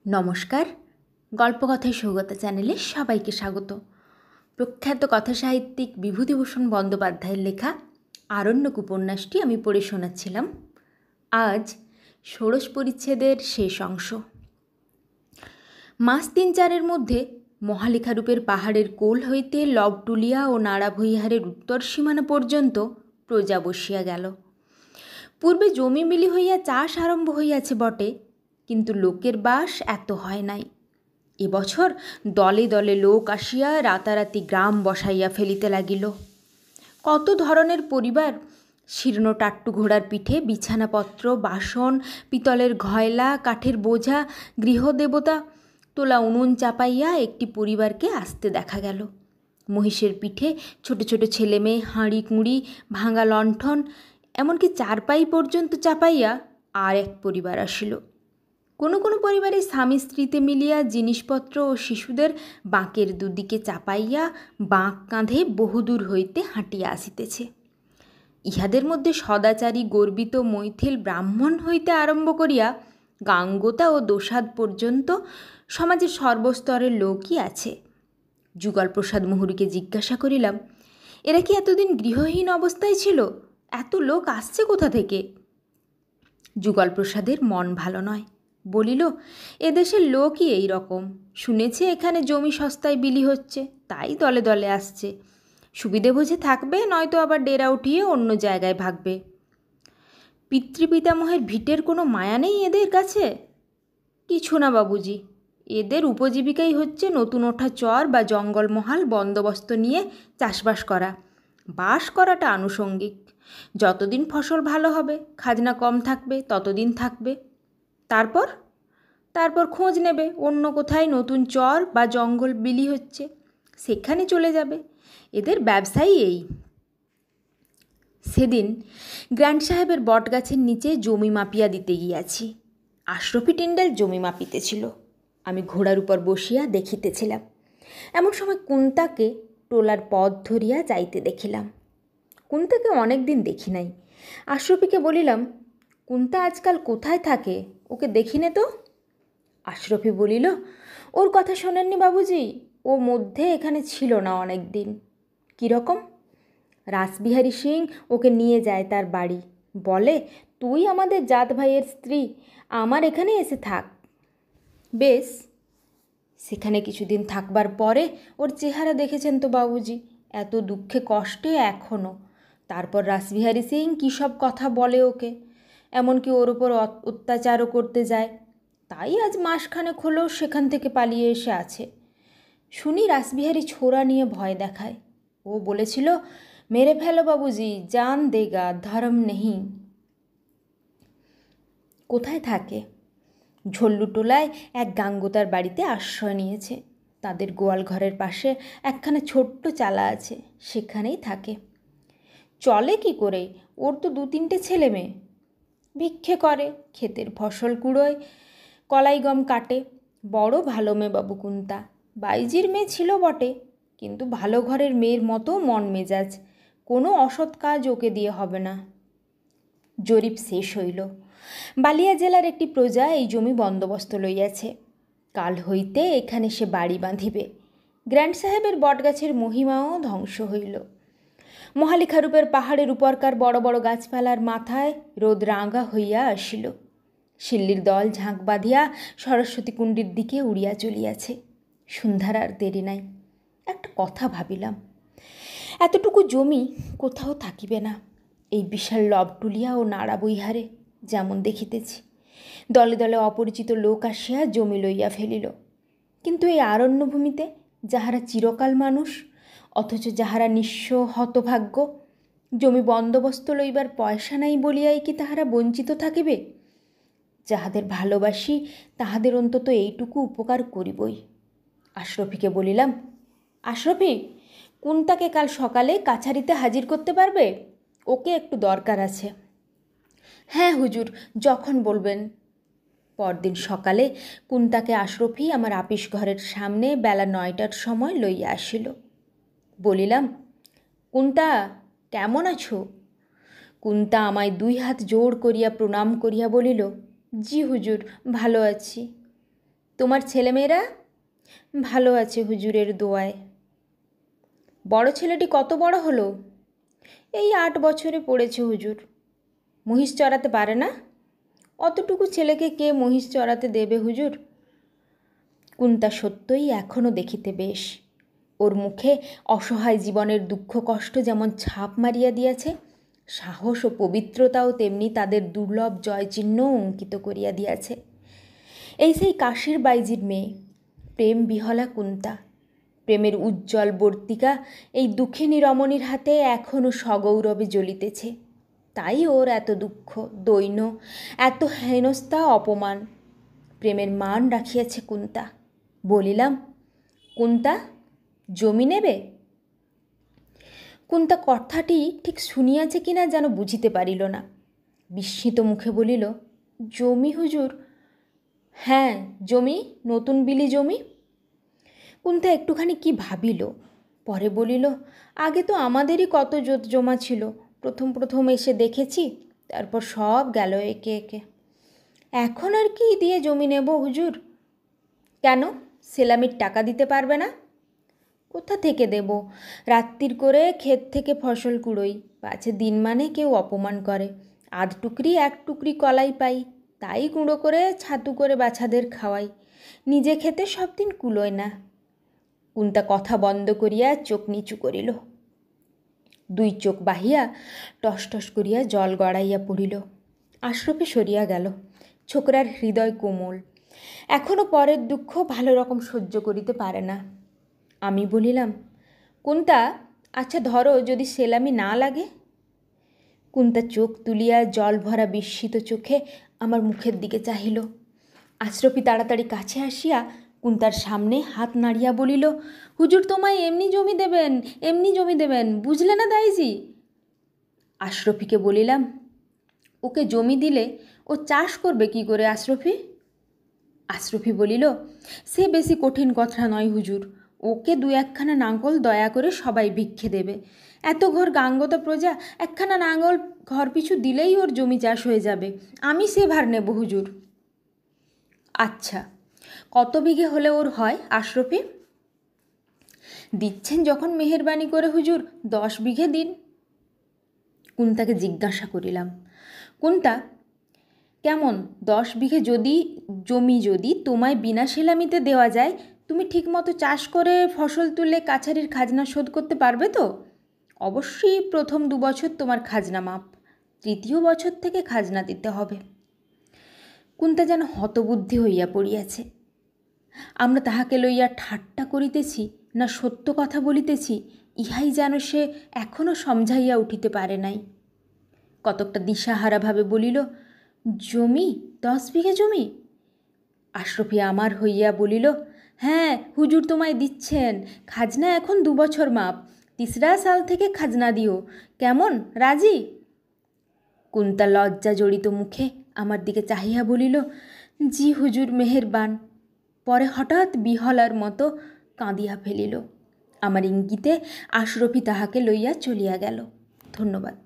নমস্কার, গল্পকথায় সৌগতা চ্যানেলে সবাইকে স্বাগত। প্রখ্যাত কথাসাহিত্যিক বিভূতিভূষণ বন্দ্যোপাধ্যায়ের লেখা আরণ্যক উপন্যাসটি আমি পড়ে শোনাচ্ছিলাম। আজ ষোড়শ পরিচ্ছেদের শেষ অংশ। মাস ৩-৪ মধ্যে মহালেখারূপের পাহাড়ের কোল হইতে লবটুলিয়া ও নাড়াভৈহারের উত্তর সীমানা পর্যন্ত প্রজা বসিয়া গেল। পূর্বে জমি মিলি হইয়া চাষ আরম্ভ হইয়াছে বটে, কিন্তু লোকের বাস এত হয় নাই। এবছর দলে দলে লোক আসিয়া রাতারাতি গ্রাম বসাইয়া ফেলিতে লাগিল। কত ধরনের পরিবার শীর্ণ টাট্টু ঘোড়ার পিঠে বিছানাপত্র, বাসন, পিতলের ঘয়লা, কাঠের বোঝা, গৃহদেবতা তোলা উনুন চাপাইয়া একটি পরিবারকে আসতে দেখা গেল। মহিষের পিঠে ছোট ছোট ছেলে মেয়ে, হাঁড়ি কুঁড়ি, ভাঙা লণ্ঠন, এমনকি চারপাই পর্যন্ত চাপাইয়া আর এক পরিবার আসিল। কোনো কোনো পরিবারে স্বামী স্ত্রীতে মিলিয়া জিনিসপত্র ও শিশুদের বাঁকের দুদিকে চাপাইয়া বাঁক কাঁধে বহুদূর হইতে হাঁটিয়া আসিতেছে। ইহাদের মধ্যে সদাচারী গর্বিত মৈথিল ব্রাহ্মণ হইতে আরম্ভ করিয়া গাঙ্গোতা ও দোসাদ পর্যন্ত সমাজের সর্বস্তরের লোকই আছে। যুগলপ্রসাদ মুহুরীকে জিজ্ঞাসা করিলাম, এরা কি এতদিন গৃহহীন অবস্থায় ছিল? এত লোক আসছে কোথা থেকে? যুগলপ্রসাদের মন ভালো নয়, বলিল, এদেশের লোকই এই রকম। শুনেছে এখানে জমি সস্তায় বিলি হচ্ছে, তাই দলে দলে আসছে। সুবিধে বুঝে থাকবে, নয়তো আবার ডেরা উঠিয়ে অন্য জায়গায় ভাগবে। পিতৃপিতামহের ভিটের কোনো মায়া নেই এদের কাছে? কিছু না বাবুজি, এদের উপজীবিকাই হচ্ছে নতুন ওঠা চর বা জঙ্গলমহাল বন্দোবস্ত নিয়ে চাষবাস করা। বাস করাটা আনুষঙ্গিক। যতদিন ফসল ভালো হবে, খাজনা কম থাকবে, ততদিন থাকবে। তারপর খোঁজ নেবে অন্য কোথায় নতুন চর বা জঙ্গল বিলি হচ্ছে, সেখানে চলে যাবে। এদের ব্যবসায়ী এই। সেদিন গ্র্যান্ড সাহেবের বটগাছের নিচে জমি মাপিয়া দিতে গিয়াছি। আশরফি টিন্ডেল জমি মাপিতেছিল। আমি ঘোড়ার উপর বসিয়া দেখিতেছিলাম। এমন সময় কুন্তাকে টোলার পথ ধরিয়া যাইতে দেখিলাম। কুন্তাকে অনেক দিন দেখি নাই। আশরফিকে বলিলাম, কুন্তা আজকাল কোথায় থাকে? ওকে দেখিনে তো। আশরফি বলিল, ওর কথা শোনেননি বাবুজি? ও মধ্যে এখানে ছিল না অনেক দিন। কীরকম? রাসবিহারী সিং ওকে নিয়ে যায় তার বাড়ি, বলে, তুই আমাদের জাত ভাইয়ের স্ত্রী, আমার এখানে এসে থাক। বেশ। সেখানে কিছুদিন থাকবার পরে ওর চেহারা দেখেছেন তো বাবুজি, এত দুঃখে কষ্টে এখনও। তারপর রাসবিহারী সিং কী সব কথা বলে ওকে, এমনকি ওর ওপর অত্যাচারও করতে যায়। তাই আজ মাসখানেক হলো সেখান থেকে পালিয়ে এসে আছে। শুনি রাসবিহারী ছোরা নিয়ে ভয় দেখায়। ও বলেছিল, মেরে ফেলো বাবুজি, জান দেগা, ধর্ম নেই। কোথায় থাকে? ঝল্লুটোলায় এক গাঙ্গোতার বাড়িতে আশ্রয় নিয়েছে। তাদের গোয়াল ঘরের পাশে একখানা ছোট্ট চালা আছে, সেখানেই থাকে। চলে কি করে? ওর তো 2-3টে ছেলে মেয়ে। ভিক্ষে করে, ক্ষেতের ফসল কুড়োয়, কলাই গম কাটে। বড় ভালো মেয়ে বাবু কুন্তা। বাইজির মেয়ে ছিল বটে, কিন্তু ভালো ঘরের মেয়ের মতো মন মেজাজ। কোনো অসৎ কাজ ওকে দিয়ে হবে না। জরিপ শেষ হইল। বালিয়া জেলার একটি প্রজা এই জমি বন্দোবস্ত লইয়াছে। কাল হইতে এখানে সে বাড়ি বাঁধিবে। গ্র্যান্ড সাহেবের বটগাছের মহিমাও ধ্বংস হইল। মহালেখারূপের পাহাড়ের উপরকার বড় বড় গাছপালার মাথায় রোদ রাঙা হইয়া আসিল। শিল্লির দল ঝাঁক বাঁধিয়া সরস্বতী কুণ্ডীর দিকে উড়িয়া চলিয়াছে। সন্ধ্যার আর দেরি নাই। একটা কথা ভাবিলাম, এতটুকু জমি কোথাও থাকিবে না। এই বিশাল লবটুলিয়া ও নাড়াবৈহারে যেমন দেখিতেছি, দলে দলে অপরিচিত লোক আসিয়া জমি লইয়া ফেলিল। কিন্তু এই আরণ্যভূমিতে যাহারা চিরকাল মানুষ, অথচ যাহারা নিঃস্ব হতভাগ্য, জমি বন্দোবস্ত লইবার পয়সা নাই বলিয়াই কি তাহারা বঞ্চিত থাকিবে? যাহাদের ভালোবাসি তাহাদের অন্তত এইটুকু উপকার করিবই। আশরফিকে বলিলাম, আশরফি, কুন্তাকে কাল সকালে কাছারিতে হাজির করতে পারবে? ওকে একটু দরকার আছে। হ্যাঁ হুজুর, যখন বলবেন। পরদিন সকালে কুন্তাকে আশরফি আমার আপিস ঘরের সামনে বেলা 9টার সময় লইয়া আসিল। বলিলাম, কুন্তা, কেমন আছো? কুন্তা আমায় 2 হাত জোড় করিয়া প্রণাম করিয়া বলিল, জি হুজুর, ভালো আছি। তোমার ছেলেমেয়েরা? ভালো আছে হুজুরের দোয়ায়। বড় ছেলেটি কত বড় হলো? এই 8 বছরে পড়েছে হুজুর। মহিষ চড়াতে পারে না? অতটুকু ছেলেকে কে মহিষ চড়াতে দেবে হুজুর? কুন্তা সত্যই এখনও দেখিতে বেশ। ওর মুখে অসহায় জীবনের দুঃখ কষ্ট যেমন ছাপ মারিয়া দিয়াছে, সাহস ও পবিত্রতাও তেমনি তাদের দুর্লভ জয়চিহ্ন অঙ্কিত করিয়া দিয়াছে। এই সেই কাশীর বাইজির মেয়ে, প্রেম বিহলা কুন্তা। প্রেমের উজ্জ্বল বর্তিকা এই দুঃখিনী রমণীর হাতে এখনও সগৌরবে জ্বলিতেছে। তাই ওর এত দুঃখ, দৈন্য, এত হেনস্থা, অপমান। প্রেমের মান রাখিয়াছে কুন্তা। বলিলাম, কুন্তা, জমি নেবে? কুন্তা কথাটি ঠিক শুনিয়াছে কিনা যেন বুঝিতে পারিল না। বিস্মিত মুখে বলিল, জমি হুজুর? হ্যাঁ, জমি, নতুন বিলি জমি। কুন্তা একটুখানি কি ভাবিল, পরে বলিল, আগে তো আমাদেরই কত জোত জমা ছিল। প্রথম প্রথম এসে দেখেছি, তারপর সব গেল একে একে। এখন আর কি দিয়ে জমি নেব হুজুর? কেন, সেলামির টাকা দিতে পারবে না? কোথা থেকে দেব? রাত্রির করে ক্ষেত থেকে ফসল কুড়োই, পাছে দিন মানে কেউ অপমান করে। 8 টুকরি 1 টুকরি কলাই পাই, তাই গুঁড়ো করে ছাতু করে বাছাদের খাওয়াই। নিজে খেতে সব দিন কুলোয় না। কুন্তা কথা বন্ধ করিয়া চোখ নিচু করিল। 2 চোখ বাহিয়া টস টস করিয়া জল গড়াইয়া পড়িল। আশরফে সরিয়া গেল। ছোকরার হৃদয় কোমল, এখনও পরের দুঃখ ভালো রকম সহ্য করিতে পারে না। আমি বলিলাম, কুন্তা, আচ্ছা ধরো যদি সেলামি না লাগে? কুন্তা চোখ তুলিয়া জল ভরা বিস্মিত চোখে আমার মুখের দিকে চাহিল। আশরফি তাড়াতাড়ি কাছে আসিয়া কুন্তার সামনে হাত নাড়িয়া বলিল, হুজুর তোমায় এমনি জমি দেবেন, এমনি জমি দেবেন, বুঝলে না দাইজি? আশরফিকে বলিলাম, ওকে জমি দিলে ও চাষ করবে কি করে আশরফি? আশরফি বলিল, সে বেশি কঠিন কথা নয় হুজুর, ওকে 2-1খানা নাঙ্গল দয়া করে সবাই ভিক্ষে দেবে। এত ঘর গাঙ্গতা প্রজা, 1খানা নাঙ্গল ঘর পিছু দিলেই ওর জমি চাষ হয়ে যাবে। আমি সে ভার নেব হুজুর। আচ্ছা, কত বিঘে হলে ওর হয় আশরফি? দিচ্ছেন যখন মেহেরবানি করে হুজুর, 10 বিঘে দিন। কুন্তাকে জিজ্ঞাসা করিলাম, কুন্তা, কেমন 10 বিঘে জমি যদি তোমায় বিনা সেলামিতে দেওয়া যায়, তুমি ঠিকমতো চাষ করে ফসল তুলে কাছারির খাজনা শোধ করতে পারবে তো? অবশ্যই প্রথম 2 বছর তোমার খাজনা মাপ, 3য় বছর থেকে খাজনা দিতে হবে। কুন্তা যেন হতবুদ্ধি হইয়া পড়িয়াছে। আমরা তাহাকে লইয়া ঠাট্টা করিতেছি না সত্য কথা বলিতেছি, ইহাই যেন সে এখনও সমঝাইয়া উঠিতে পারে নাই। কতকটা দিশাহারাভাবে বলিল, জমি 10 বিঘে জমি? আশরফি আমার হইয়া বলিল, হ্যাঁ হুজুর তোমায় দিচ্ছেন, খাজনা এখন 2 বছর মাপ, 3রা সাল থেকে খাজনা দিও, কেমন, রাজি? কুন্তা লজ্জা জড়িত মুখে আমার দিকে চাহিয়া বলিল, জি হুজুর মেহেরবান। পরে হঠাৎ বিহলার মতো কাঁদিয়া ফেলিল। আমার ইঙ্গিতে আশরফি তাহাকে লইয়া চলিয়া গেল। ধন্যবাদ।